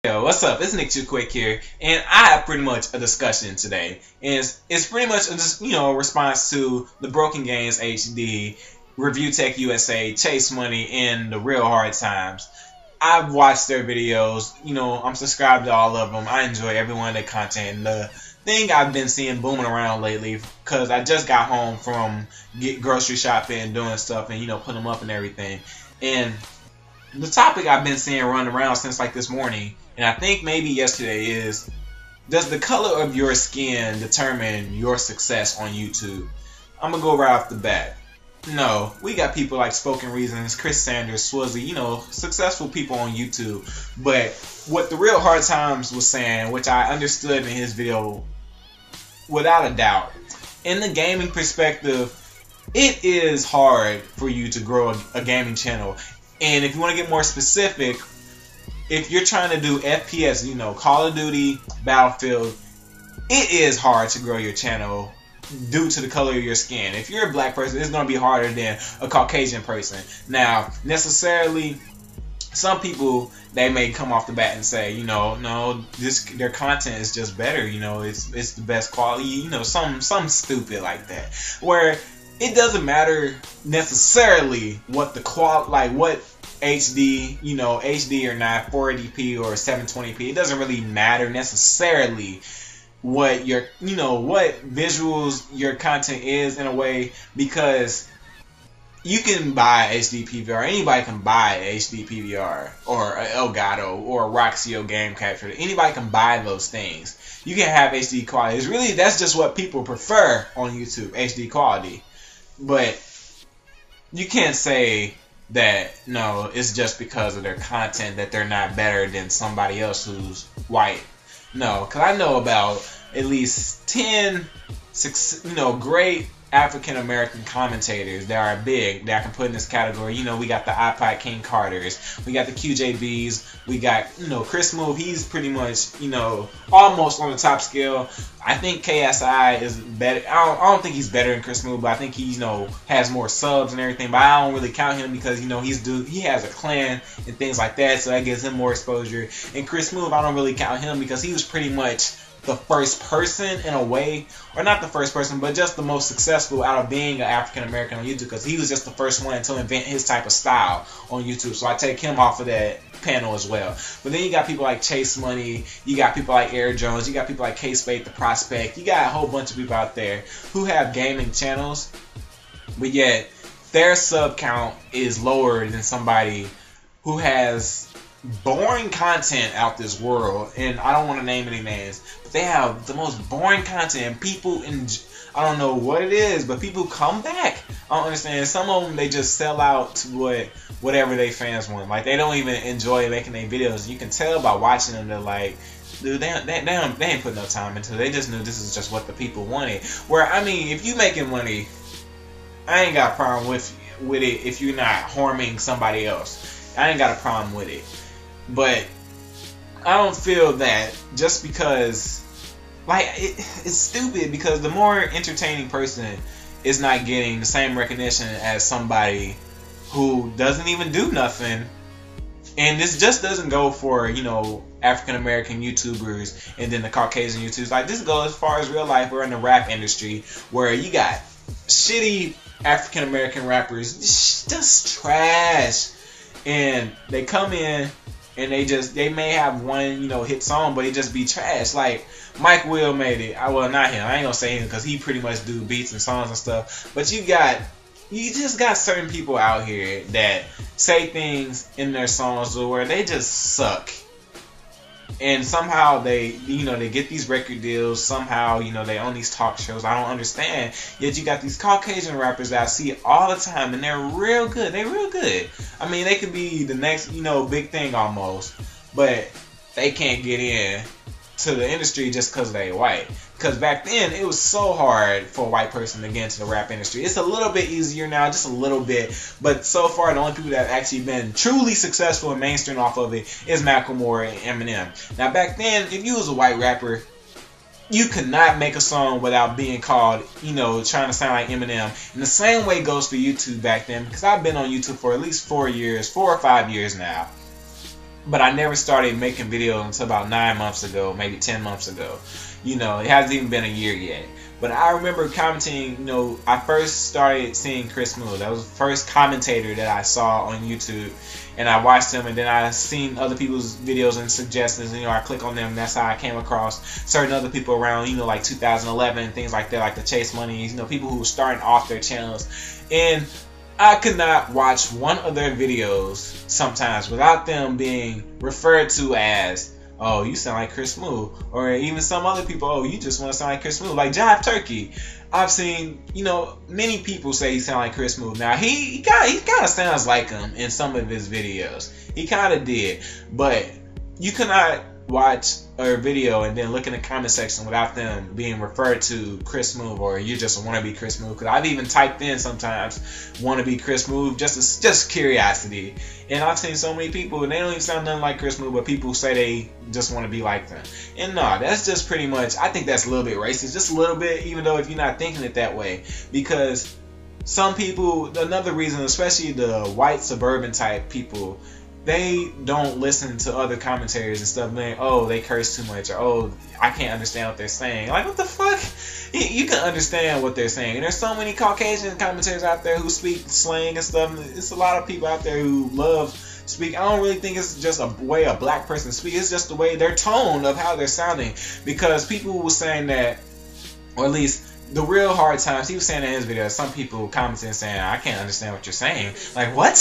Yo, what's up? It's Nick Too Quick here, and I have pretty much a discussion today. And it's pretty much a response to the BrokenGamezHD, ReviewTechUSA, xChaseMoney, and the Real Hard Times. I've watched their videos. I'm subscribed to all of them. I enjoy every one of their content. And the thing I've been seeing booming around lately, because I just got home from grocery shopping and doing stuff and putting them up and everything, and the topic I've been seeing run around since like this morning, and I think maybe yesterday, is: does the color of your skin determine your success on YouTube? I'm gonna go right off the bat. No, we got people like Spoken Reasons, Chris Sanders, Swizzy, successful people on YouTube. But what the Real Hard Times was saying, which I understood in his video without a doubt, in the gaming perspective, it is hard for you to grow a gaming channel. And if you want to get more specific, if you're trying to do FPS, Call of Duty, Battlefield, it is hard to grow your channel due to the color of your skin. If you're a black person, it's going to be harder than a Caucasian person. Now, necessarily, some people, they may come off the bat and say, no, their content is just better. It's the best quality. Something stupid like that. Where it doesn't matter necessarily what the what HD, HD or not, 480p or 720p. It doesn't really matter necessarily what your, what visuals your content is in a way, because you can buy HD PVR. Anybody can buy HD PVR or Elgato or Roxio Game Capture. Anybody can buy those things. You can have HD quality. That's just what people prefer on YouTube, HD quality. But you can't say that, no, it's just because of their content that they're not better than somebody else who's white. No, because I know about at least 10, great African American commentators that are big that I can put in this category. We got the iPod King Carters, we got the QJBs, we got Chris Move. He's pretty much almost on the top scale. I think KSI is better. I don't think he's better than Chris Move, but I think he has more subs and everything. But I don't really count him because he has a clan and things like that, so that gives him more exposure. And Chris Move, I don't really count him because he was pretty much the first person in a way, or not the first person, but just the most successful out of being an African American on YouTube, because he was just the first one to invent his type of style on YouTube. So I take him off of that panel as well. But then you got people like xChaseMoney, you got people like Air Jones, you got people like K-Spade the Prospect, you got a whole bunch of people out there who have gaming channels, but yet their sub count is lower than somebody who has boring content out this world. And I don't want to name any names, but they have the most boring content, and people, I don't know what it is, but people come back. I don't understand. Some of them, they just sell out to whatever they fans want. Like, they don't even enjoy making their videos. You can tell by watching them. They're like, dude, they ain't put no time into it. They just knew this is just what the people wanted. Where, I mean, if you making money, I ain't got a problem with it if you're not harming somebody else. I ain't got a problem with it. But I don't feel that just because, it's stupid, because the more entertaining person is not getting the same recognition as somebody who doesn't even do nothing. And this just doesn't go for, African American YouTubers and then the Caucasian YouTubers. Like, this goes as far as real life. We're in the rap industry where you got shitty African American rappers, just trash. And they come in and they may have one, hit song, but it just be trash. Like, Mike Will made it. Well, not him. I ain't gonna say him because he pretty much do beats and songs and stuff. But you just got certain people out here that say things in their songs where they just suck. And somehow they get these record deals. Somehow, they own these talk shows. I don't understand. Yet you got these Caucasian rappers that I see all the time, and they're real good. They're real good. I mean, they could be the next, big thing almost, but they can't get in to the industry just because they white. Because back then, it was so hard for a white person to get into the rap industry. It's a little bit easier now, just a little bit. But so far, the only people that have actually been truly successful and mainstream off of it is Macklemore and Eminem. Now, back then, if you was a white rapper, you could not make a song without being called, trying to sound like Eminem. And the same way goes for YouTube back then, because I've been on YouTube for at least 4 or 5 years now. but I never started making videos until about 9 months ago, maybe 10 months ago. You know, it hasn't even been a year yet. But I remember commenting, you know, I first started seeing Chris Moore. That was the first commentator that I saw on YouTube. And I watched him, and then I seen other people's videos and suggestions. You know, I click on them, and that's how I came across certain other people around, you know, like 2011 and things like that, like the XChaseMoney, you know, people who were starting off their channels. And I could not watch one of their videos sometimes without them being referred to as, oh, you sound like Chris Moo, or even some other people, oh, you just want to sound like Chris Moo, like Jive Turkey. I've seen, you know, many people say he sound like Chris Moo. Now he kind of sounds like him in some of his videos. He kind of did, but you cannot watch a video and then look in the comment section without them being referred to Chris Move, or you just want to be Chris Move. Because I've even typed in sometimes want to be Chris Move just curiosity, and I've seen so many people and they don't even sound nothing like Chris Move, but people say they just want to be like them. And no, that's just pretty much, I think that's a little bit racist, just a little bit, even though if you're not thinking it that way. Because some people, another reason, especially the white suburban type people, they don't listen to other commentators and stuff, man. Oh, they curse too much, or oh, I can't understand what they're saying. Like, what the fuck? You can understand what they're saying. And there's so many Caucasian commentators out there who speak slang and stuff. It's a lot of people out there who love speak. I don't really think it's just a way a black person speaks. It's just the way, their tone of how they're sounding. Because people were saying that, or at least the real hard times, he was saying in his video, some people commenting saying, I can't understand what you're saying. Like, what?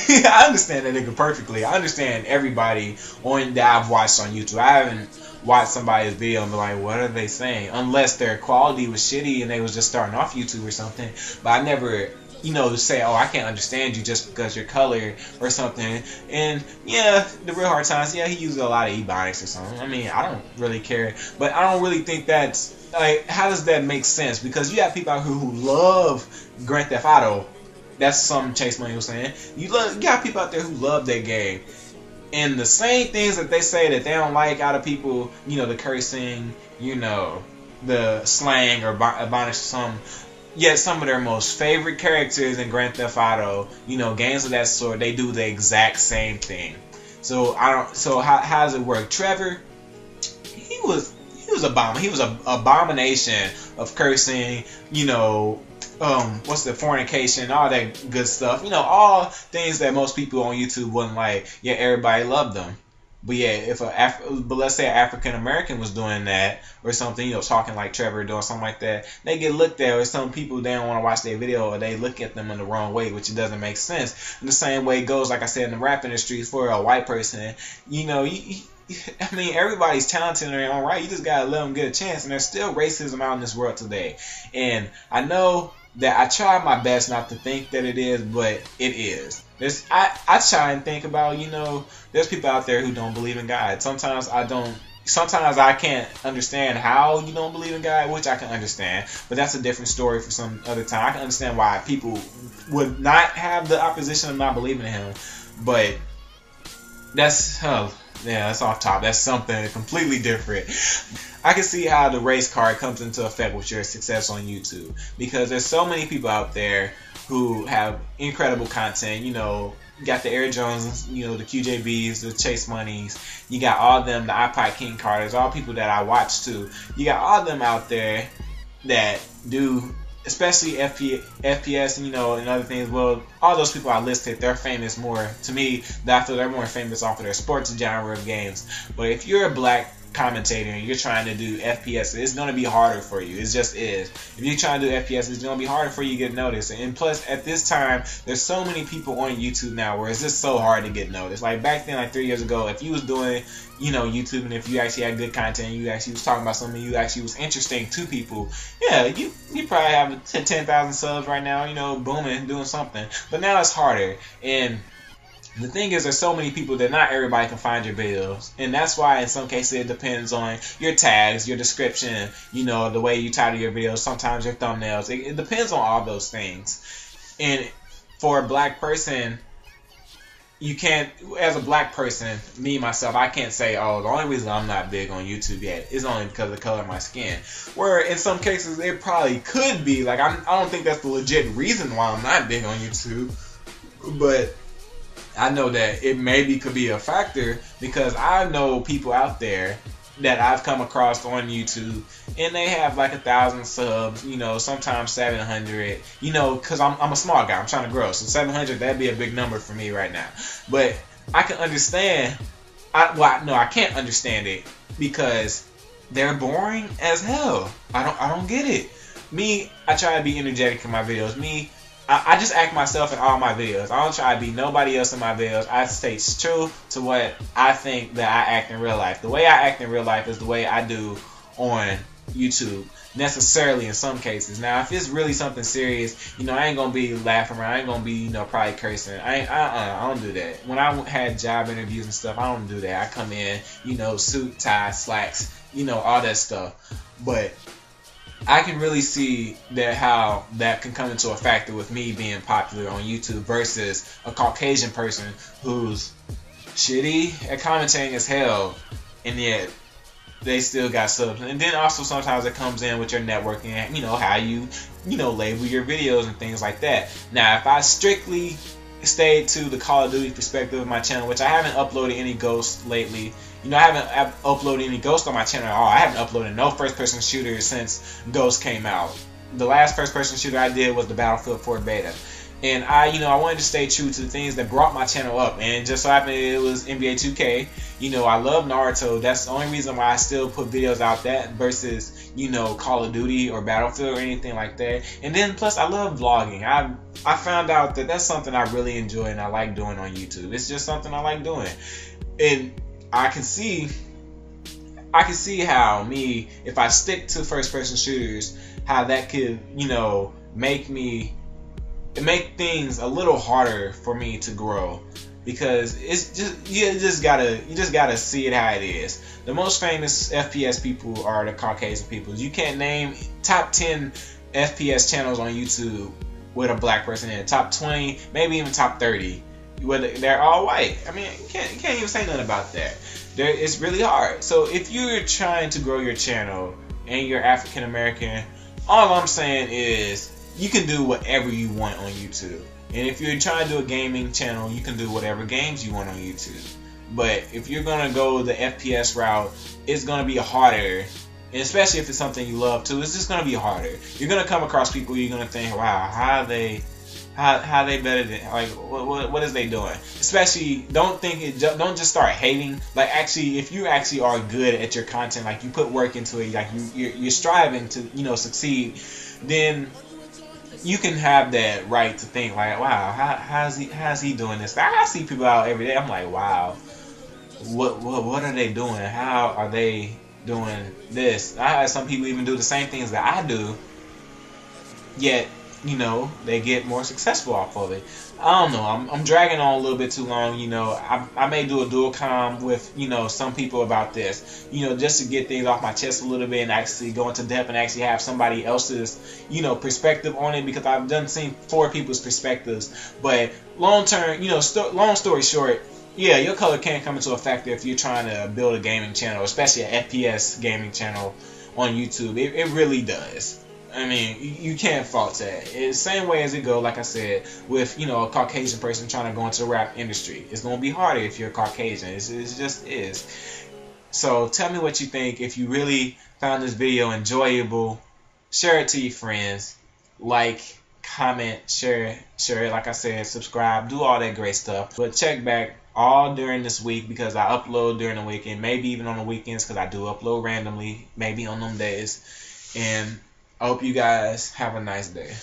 I understand that nigga perfectly. I understand everybody that I've watched on YouTube. I haven't watched somebody's video and be like, what are they saying? Unless their quality was shitty and they was just starting off YouTube or something. But I never, you know, say, oh, I can't understand you just because you're colored or something. And yeah, the real hard times, yeah, he uses a lot of ebonics or something. I mean, I don't really care, but I don't really think that's, like, how does that make sense? Because you have people out here who love Grand Theft Auto. That's some XChaseMoney was saying. You got people out there who love that game. And the same things that they say that they don't like out of people, you know, the cursing, you know, the slang or ebonics, yet some of their most favorite characters in Grand Theft Auto, you know, games of that sort, they do the exact same thing. So how does it work? Trevor, he was an abomination of cursing, you know, what's the fornication, all that good stuff, you know, all things that most people on YouTube wouldn't like. Yeah, everybody loved them. But yeah, but let's say an African American was doing that or something, you know, talking like Trevor, doing something like that, they get looked at, or some people, they don't want to watch their video, or they look at them in the wrong way, which it doesn't make sense. In the same way it goes, like I said, in the rap industry, for a white person, you know, I mean, everybody's talented in their own right. You just gotta let them get a chance. And there's still racism out in this world today. And I know that I try my best not to think that it is, but it is. I try and think about, you know, there's people out there who don't believe in God. Sometimes I can't understand how you don't believe in God, which I can understand, but that's a different story for some other time. I can understand why people would not have the opposition of not believing in Him, but that's that's off top. That's something completely different. I can see how the race card comes into effect with your success on YouTube, because there's so many people out there who have incredible content. You know, you got the Air Jones, you know, the QJBs, the XChaseMoneys, you got all of them, the iPod King Carters, all people that I watch too. You got all of them out there that do, especially FPS and, you know, and other things. Well, all those people I listed, they're famous more, to me, I feel they're more famous off of their sports genre of games. But if you're a black commentator and you're trying to do FPS, it's going to be harder for you. It just is. If you're trying to do FPS, it's going to be harder for you to get noticed. And plus, at this time, there's so many people on YouTube now where it's just so hard to get noticed. Like back then, like 3 years ago, if you was doing, you know, YouTube, and if you actually had good content, you actually was talking about something, you actually was interesting to people, yeah, you probably have 10,000 subs right now, you know, booming, doing something. But now it's harder. And the thing is, there's so many people that not everybody can find your videos, and that's why in some cases it depends on your tags, your description, you know, the way you title your videos, sometimes your thumbnails. It depends on all those things. And for a black person, you can't, as a black person, me, myself, I can't say, oh, the only reason I'm not big on YouTube yet is only because of the color of my skin. Where in some cases it probably could be. Like, I don't think that's the legit reason why I'm not big on YouTube. But I know that it maybe could be a factor because I know people out there that I've come across on YouTube, and they have like 1,000 subs, you know, sometimes 700, you know, because I'm a small guy, I'm trying to grow, so 700, that'd be a big number for me right now. But I can understand, I can't understand it because they're boring as hell. I don't get it. Me, I try to be energetic in my videos. I just act myself in all my videos. I don't try to be nobody else in my videos. I stay true to what I think that I act in real life. The way I act in real life is the way I do on YouTube, necessarily in some cases. Now, if it's really something serious, you know, I ain't gonna be laughing around. I ain't gonna be, you know, probably cursing. I don't do that. When I had job interviews and stuff, I don't do that. I come in, you know, suit, tie, slacks, you know, all that stuff. But I can really see that how that can come into a factor with me being popular on YouTube versus a Caucasian person who's shitty at commentating as hell, and yet they still got subs. And then also sometimes it comes in with your networking and, you know, how you know, label your videos and things like that. Now, if I strictly stayed to the Call of Duty perspective of my channel, which I haven't uploaded any Ghosts lately. You know, I haven't uploaded any Ghosts on my channel at all. I haven't uploaded no first-person shooters since Ghosts came out. The last first-person shooter I did was the Battlefield 4 beta. And I wanted to stay true to the things that brought my channel up. And just so happened it was NBA 2K. You know, I love Naruto. That's the only reason why I still put videos out that versus, you know, Call of Duty or Battlefield or anything like that. And then plus I love vlogging. I found out that that's something I really enjoy and I like doing on YouTube. It's just something I like doing. And I can see how me, if I stick to first person shooters, how that could, you know, make things a little harder for me to grow, because it's just you just gotta see it how it is. The most famous FPS people are the Caucasian people. You can't name top 10 FPS channels on YouTube with a black person in it. Top 20, maybe even top 30. Whether they're all white. I mean, you can't even say nothing about that. It's really hard. So if you're trying to grow your channel and you're African American, all I'm saying is you can do whatever you want on YouTube. And if you're trying to do a gaming channel, you can do whatever games you want on YouTube. But if you're gonna go the FPS route, it's gonna be harder. And especially if it's something you love too, it's just gonna be harder. You're gonna come across people you're gonna think, wow, how they better than, like, what is they doing? Especially don't just start hating. Like, actually, if you actually are good at your content, like you put work into it, like you're striving to, you know, succeed, then you can have that right to think like, wow, how's he doing this? I see people out every day. I'm like, wow, what are they doing? How are they doing this? I had some people even do the same things that I do, yet, you know, they get more successful off of it. I don't know. I'm dragging on a little bit too long. You know, I may do a dual com with, you know, some people about this, you know, just to get things off my chest a little bit and actually go into depth and actually have somebody else's, you know, perspective on it, because I've done seen 4 people's perspectives. But long term, you know, long story short, yeah, your color can come into a factor if you're trying to build a gaming channel, especially an FPS gaming channel on YouTube. It really does. I mean, you can't fault that. It's the same way as it go, like I said, with, you know, a Caucasian person trying to go into the rap industry. It's going to be harder if you're a Caucasian. It just is. So tell me what you think. If you really found this video enjoyable, share it to your friends. Like, comment, share it. Like I said, subscribe, do all that great stuff. But check back all during this week, because I upload during the weekend, maybe even on the weekends, because I do upload randomly, maybe on them days. And I hope you guys have a nice day.